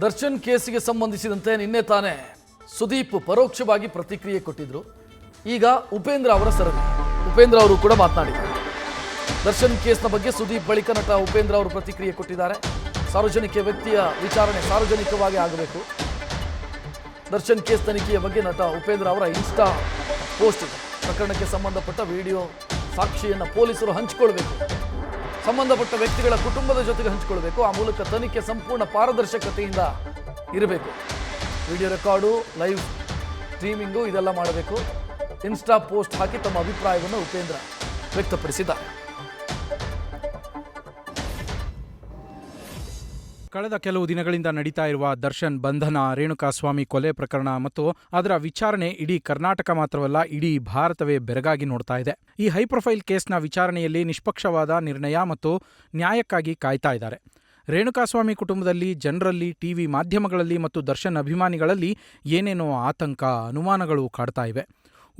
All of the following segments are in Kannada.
ದರ್ಶನ್ ಕೇಸಿಗೆ ಸಂಬಂಧಿಸಿದಂತೆ ನಿನ್ನೆ ತಾನೇ ಸುದೀಪ್ ಪರೋಕ್ಷವಾಗಿ ಪ್ರತಿಕ್ರಿಯೆ ಕೊಟ್ಟಿದ್ರು. ಈಗ ಉಪೇಂದ್ರ ಅವರ ಸರದಿ. ಉಪೇಂದ್ರ ಅವರು ಕೂಡ ಮಾತನಾಡಿದ್ದಾರೆ. ದರ್ಶನ್ ಕೇಸ್ನ ಬಗ್ಗೆ ಸುದೀಪ್ ಬಳಿಕ ನಟ ಉಪೇಂದ್ರ ಅವರು ಪ್ರತಿಕ್ರಿಯೆ ಕೊಟ್ಟಿದ್ದಾರೆ. ಸಾರ್ವಜನಿಕ ವ್ಯಕ್ತಿಯ ವಿಚಾರಣೆ ಸಾರ್ವಜನಿಕವಾಗಿ ಆಗಬೇಕು. ದರ್ಶನ್ ಕೇಸ್ ತನಿಖೆಯ ಬಗ್ಗೆ ನಟ ಉಪೇಂದ್ರ ಅವರ ಇನ್ಸ್ಟಾ ಪೋಸ್ಟ್ ಇದೆ. ಪ್ರಕರಣಕ್ಕೆ ಸಂಬಂಧಪಟ್ಟ ವಿಡಿಯೋ ಸಾಕ್ಷಿಯನ್ನು ಪೊಲೀಸರು ಹಂಚಿಕೊಳ್ಬೇಕು. ಸಂಬಂಧಪಟ್ಟ ವ್ಯಕ್ತಿಗಳ ಕುಟುಂಬದ ಜೊತೆಗೆ ಹಂಚಿಕೊಳ್ಬೇಕು. ಆ ಮೂಲಕ ತನಿಖೆ ಸಂಪೂರ್ಣ ಪಾರದರ್ಶಕತೆಯಿಂದ ಇರಬೇಕು. ವಿಡಿಯೋ ರೆಕಾರ್ಡು, ಲೈವ್ ಸ್ಟ್ರೀಮಿಂಗು ಇದೆಲ್ಲ ಮಾಡಬೇಕು. ಇನ್ಸ್ಟಾ ಪೋಸ್ಟ್ ಹಾಕಿ ತಮ್ಮ ಅಭಿಪ್ರಾಯವನ್ನು ಉಪೇಂದ್ರ ವ್ಯಕ್ತಪಡಿಸಿದ್ದಾರೆ. ಕಳೆದ ಕೆಲವು ದಿನಗಳಿಂದ ನಡೀತಾ ಇರುವ ದರ್ಶನ್ ಬಂಧನ, ರೇಣುಕಾಸ್ವಾಮಿ ಕೊಲೆ ಪ್ರಕರಣ ಮತ್ತು ಅದರ ವಿಚಾರಣೆ ಇಡೀ ಕರ್ನಾಟಕ ಮಾತ್ರವಲ್ಲ, ಇಡೀ ಭಾರತವೇ ಬೆರಗಾಗಿ ನೋಡ್ತಾ ಇದೆ. ಈ ಹೈಪ್ರೊಫೈಲ್ ಕೇಸ್ನ ವಿಚಾರಣೆಯಲ್ಲಿ ನಿಷ್ಪಕ್ಷವಾದ ನಿರ್ಣಯ ಮತ್ತು ನ್ಯಾಯಕ್ಕಾಗಿ ಕಾಯ್ತಾ ಇದ್ದಾರೆ. ರೇಣುಕಾಸ್ವಾಮಿ ಕುಟುಂಬದಲ್ಲಿ, ಜನರಲ್ಲಿ, ಟಿವಿ ಮಾಧ್ಯಮಗಳಲ್ಲಿ ಮತ್ತು ದರ್ಶನ್ ಅಭಿಮಾನಿಗಳಲ್ಲಿ ಏನೇನೋ ಆತಂಕ, ಅನುಮಾನಗಳು ಕಾಡ್ತಾ ಇವೆ.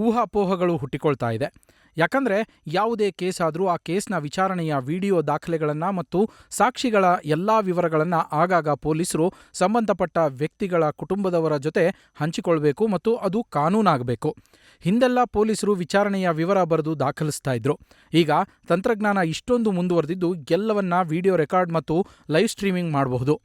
ಊಹಾಪೋಹಗಳು ಹುಟ್ಟಿಕೊಳ್ತಾ ಇದೆ. ಯಾಕಂದರೆ ಯಾವುದೇ ಕೇಸ್ ಆದರೂ ಆ ಕೇಸ್ನ ವಿಚಾರಣೆಯ ವಿಡಿಯೋ ದಾಖಲೆಗಳನ್ನು ಮತ್ತು ಸಾಕ್ಷಿಗಳ ಎಲ್ಲ ವಿವರಗಳನ್ನು ಆಗಾಗ ಪೊಲೀಸರು ಸಂಬಂಧಪಟ್ಟ ವ್ಯಕ್ತಿಗಳ ಕುಟುಂಬದವರ ಜೊತೆ ಹಂಚಿಕೊಳ್ಬೇಕು ಮತ್ತು ಅದು ಕಾನೂನಾಗಬೇಕು. ಹಿಂದೆಲ್ಲ ಪೊಲೀಸರು ವಿಚಾರಣೆಯ ವಿವರ ಬರೆದು ದಾಖಲಿಸ್ತಾ ಇದ್ರು. ಈಗ ತಂತ್ರಜ್ಞಾನ ಇಷ್ಟೊಂದು ಮುಂದುವರೆದಿದ್ದು ಎಲ್ಲವನ್ನ ವಿಡಿಯೋ ರೆಕಾರ್ಡ್ ಮತ್ತು ಲೈವ್ ಸ್ಟ್ರೀಮಿಂಗ್ ಮಾಡಬಹುದು.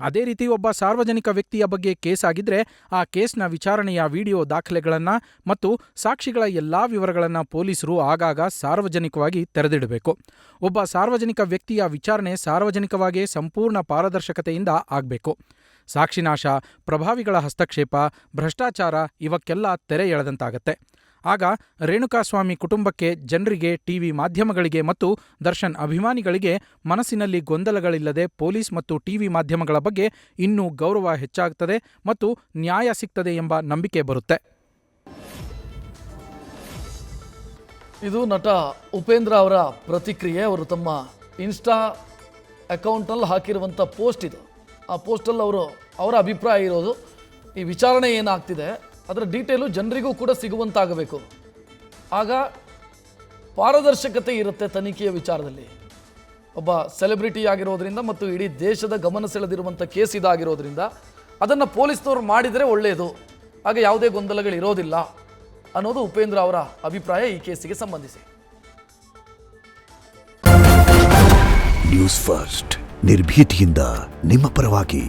ಅದೇ ರೀತಿ ಒಬ್ಬ ಸಾರ್ವಜನಿಕ ವ್ಯಕ್ತಿಯ ಬಗ್ಗೆ ಕೇಸ್ ಆಗಿದ್ರೆ ಆ ಕೇಸ್ನ ವಿಚಾರಣೆಯ ವಿಡಿಯೋ ದಾಖಲೆಗಳನ್ನು ಮತ್ತು ಸಾಕ್ಷಿಗಳ ಎಲ್ಲ ವಿವರಗಳನ್ನು ಪೊಲೀಸರು ಆಗಾಗ ಸಾರ್ವಜನಿಕವಾಗಿ ತೆರೆದಿಡಬೇಕು. ಒಬ್ಬ ಸಾರ್ವಜನಿಕ ವ್ಯಕ್ತಿಯ ವಿಚಾರಣೆ ಸಾರ್ವಜನಿಕವಾಗಿ ಸಂಪೂರ್ಣ ಪಾರದರ್ಶಕತೆಯಿಂದ ಆಗಬೇಕು. ಸಾಕ್ಷಿನಾಶ, ಪ್ರಭಾವಿಗಳ ಹಸ್ತಕ್ಷೇಪ, ಭ್ರಷ್ಟಾಚಾರ ಇವಕ್ಕೆಲ್ಲ ತೆರೆ ಎಳೆದಂತಾಗತ್ತೆ. ಆಗ ರೇಣುಕಾಸ್ವಾಮಿ ಕುಟುಂಬಕ್ಕೆ, ಜನರಿಗೆ, ಟಿವಿ ಮಾಧ್ಯಮಗಳಿಗೆ ಮತ್ತು ದರ್ಶನ್ ಅಭಿಮಾನಿಗಳಿಗೆ ಮನಸ್ಸಿನಲ್ಲಿ ಗೊಂದಲಗಳಿಲ್ಲದೆ ಪೊಲೀಸ್ ಮತ್ತು ಟಿವಿ ಮಾಧ್ಯಮಗಳ ಬಗ್ಗೆ ಇನ್ನೂ ಗೌರವ ಹೆಚ್ಚಾಗುತ್ತದೆ ಮತ್ತು ನ್ಯಾಯ ಸಿಗ್ತದೆ ಎಂಬ ನಂಬಿಕೆ ಬರುತ್ತೆ. ಇದು ನಟ ಉಪೇಂದ್ರ ಅವರ ಪ್ರತಿಕ್ರಿಯೆ. ಅವರು ತಮ್ಮ ಇನ್ಸ್ಟಾ ಅಕೌಂಟ್ನಲ್ಲಿ ಹಾಕಿರುವಂಥ ಪೋಸ್ಟ್ ಇದು. ಆ ಪೋಸ್ಟಲ್ಲಿ ಅವರ ಅಭಿಪ್ರಾಯ ಇರೋದು, ಈ ವಿಚಾರಣೆ ಏನಾಗ್ತಿದೆ ಅದರ ಡೀಟೇಲು ಜನರಿಗೂ ಕೂಡ ಸಿಗುವಂತಾಗಬೇಕು. ಆಗ ಪಾರದರ್ಶಕತೆ ಇರುತ್ತೆ ತನಿಖೆಯ ವಿಚಾರದಲ್ಲಿ. ಒಬ್ಬ ಸೆಲೆಬ್ರಿಟಿ ಆಗಿರೋದ್ರಿಂದ ಮತ್ತು ಇಡೀ ದೇಶದ ಗಮನ ಸೆಳೆದಿರುವಂಥ ಕೇಸ್ ಇದಾಗಿರೋದ್ರಿಂದ ಅದನ್ನು ಪೊಲೀಸ್ನವರು ಮಾಡಿದರೆ ಒಳ್ಳೆಯದು. ಆಗ ಯಾವುದೇ ಗೊಂದಲಗಳಿರೋದಿಲ್ಲ ಅನ್ನೋದು ಉಪೇಂದ್ರ ಅವರ ಅಭಿಪ್ರಾಯ ಈ ಕೇಸಿಗೆ ಸಂಬಂಧಿಸಿ. ನ್ಯೂಸ್ ಫಸ್ಟ್, ನಿರ್ಭೀತಿಯಿಂದ ನಿಮ್ಮ ಪರವಾಗಿ.